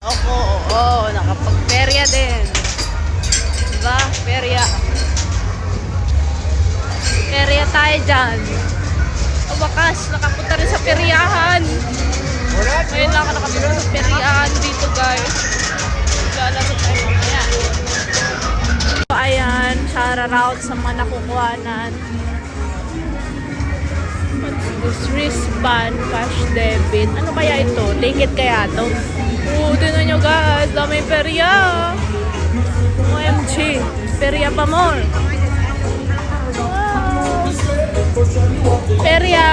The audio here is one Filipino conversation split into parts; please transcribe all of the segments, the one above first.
Ako, oo, nakapag-perya din. Diba? Perya. Perya tayo dyan. O wakas, nakapunta rin sa peryahan. Ngayon lang ako nakapunta sa peryahan dito, guys. Lalaro tayo mamaya. So, ayan, shout-out sa mga nakukuhanan. This wristband, cash debit. Ano kaya ito? Ticket kaya ito? Tignan nyo guys, daming perya. OMG, perya pa more. Wow. Perya.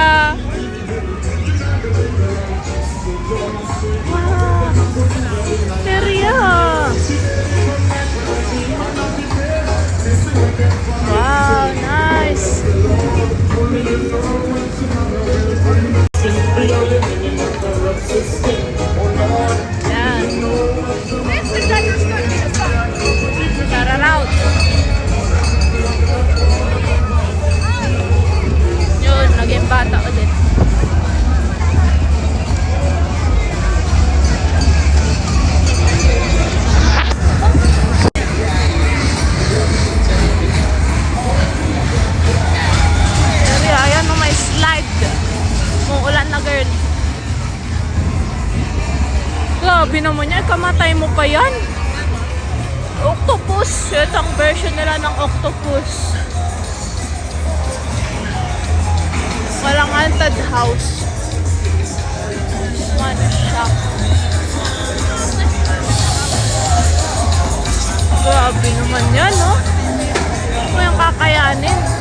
Wow. Perya. Wow, nice. Yan. Shout out. Yun, naging bata ulit. Ayan, may slide. Umuulan na, girl. Grabe naman yan. Kamatay mo pa yan. Octopus. Ito ang version nila ng octopus. Walang haunted house. One shop. Grabe naman yan, no? Ano yung kakayanin?